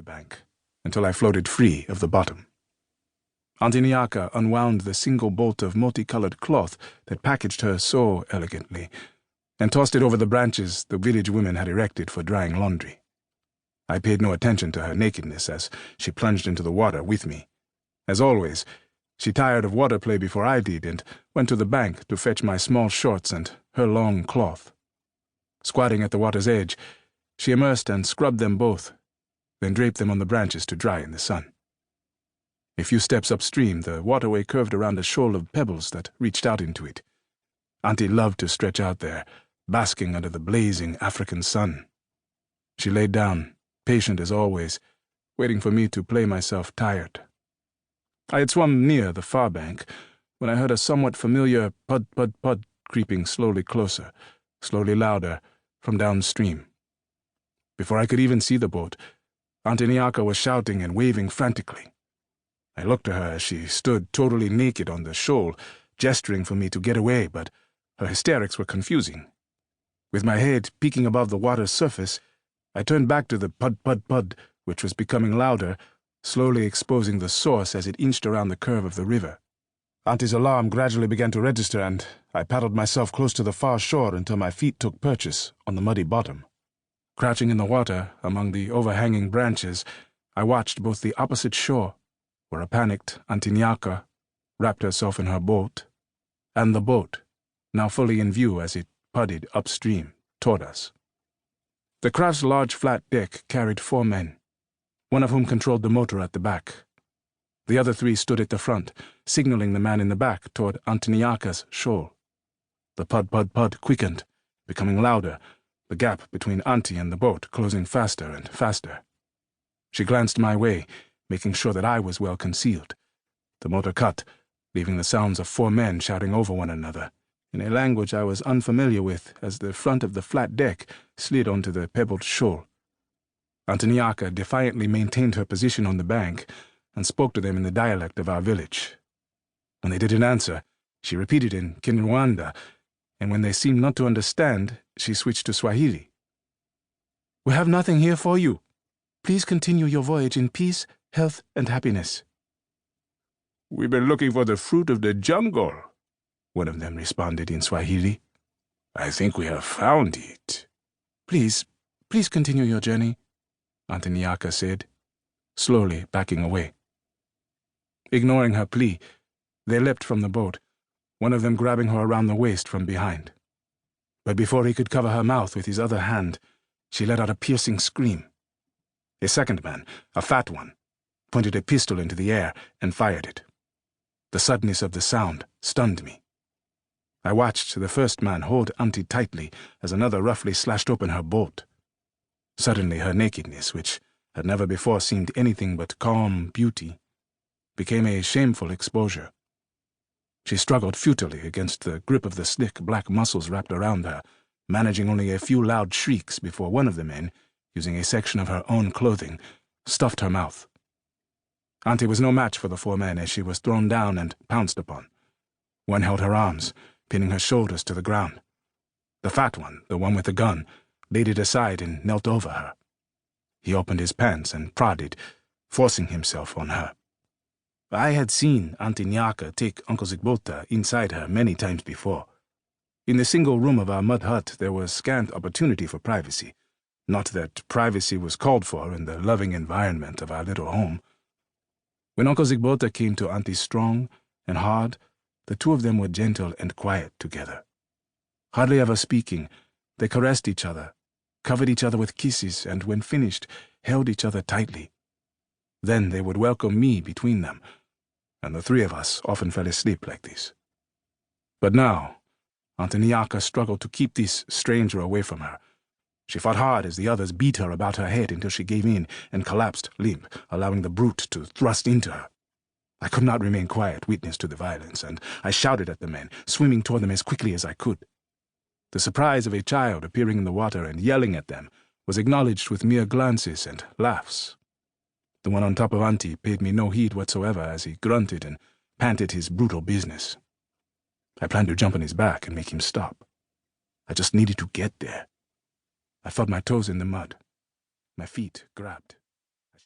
bank until I floated free of the bottom. Auntie Nyaka unwound the single bolt of multicolored cloth that packaged her so elegantly and tossed it over the branches the village women had erected for drying laundry. I paid no attention to her nakedness as she plunged into the water with me. As always, she tired of water play before I did and went to the bank to fetch my small shorts and her long cloth. Squatting at the water's edge, she immersed and scrubbed them both, then draped them on the branches to dry in the sun. A few steps upstream, the waterway curved around a shoal of pebbles that reached out into it. Auntie loved to stretch out there, basking under the blazing African sun. She laid down, patient as always, waiting for me to play myself tired. I had swum near the far bank when I heard a somewhat familiar pud-pud-pud creeping slowly closer, slowly louder, from downstream. Before I could even see the boat, Auntie Nyaka was shouting and waving frantically. I looked to her as she stood totally naked on the shoal, gesturing for me to get away, but her hysterics were confusing. With my head peeking above the water's surface, I turned back to the pud-pud-pud, which was becoming louder, slowly exposing the source as it inched around the curve of the river. Auntie's alarm gradually began to register, and I paddled myself close to the far shore until my feet took purchase on the muddy bottom. Crouching in the water among the overhanging branches, I watched both the opposite shore, where a panicked Auntie Nyaka wrapped herself in her boat, and the boat, now fully in view as it pudded upstream toward us. The craft's large flat deck carried 4 men, one of whom controlled the motor at the back. The other 3 stood at the front, signaling the man in the back toward Auntie Nyaka's shoal. The pud-pud-pud quickened, becoming louder, the gap between Auntie and the boat closing faster and faster. She glanced my way, making sure that I was well concealed. The motor cut, leaving the sounds of 4 men shouting over one another, in a language I was unfamiliar with as the front of the flat deck slid onto the pebbled shoal. Auntie Nyaka defiantly maintained her position on the bank and spoke to them in the dialect of our village. When they didn't answer, she repeated in Kinyarwanda, and when they seemed not to understand, she switched to Swahili. "We have nothing here for you. Please continue your voyage in peace, health, and happiness." "We've been looking for the fruit of the jungle," one of them responded in Swahili. "I think we have found it." Please continue your journey," Auntie Nyaka said, slowly backing away. Ignoring her plea, they leapt from the boat, one of them grabbing her around the waist from behind. But before he could cover her mouth with his other hand, she let out a piercing scream. A second man, a fat one, pointed a pistol into the air and fired it. The suddenness of the sound stunned me. I watched the first man hold Auntie tightly as another roughly slashed open her boat. Suddenly her nakedness, which had never before seemed anything but calm beauty, became a shameful exposure. She struggled futilely against the grip of the slick black muscles wrapped around her, managing only a few loud shrieks before one of the men, using a section of her own clothing, stuffed her mouth. Auntie was no match for the 4 men as she was thrown down and pounced upon. One held her arms, pinning her shoulders to the ground. The fat one, the one with the gun, laid it aside and knelt over her. He opened his pants and prodded, forcing himself on her. I had seen Auntie Nyaka take Uncle Zigbota inside her many times before. In the single room of our mud hut there was scant opportunity for privacy. Not that privacy was called for in the loving environment of our little home. When Uncle Zigbota came to Auntie strong and hard, the 2 of them were gentle and quiet together. Hardly ever speaking, they caressed each other, covered each other with kisses, and when finished, held each other tightly. Then they would welcome me between them, and the 3 of us often fell asleep like this. But now, Auntie Nyaka struggled to keep this stranger away from her. She fought hard as the others beat her about her head until she gave in and collapsed limp, allowing the brute to thrust into her. I could not remain quiet, witness to the violence, and I shouted at the men, swimming toward them as quickly as I could. The surprise of a child appearing in the water and yelling at them was acknowledged with mere glances and laughs. The one on top of Auntie paid me no heed whatsoever as he grunted and panted his brutal business. I planned to jump on his back and make him stop. I just needed to get there. I felt my toes in the mud. My feet grabbed.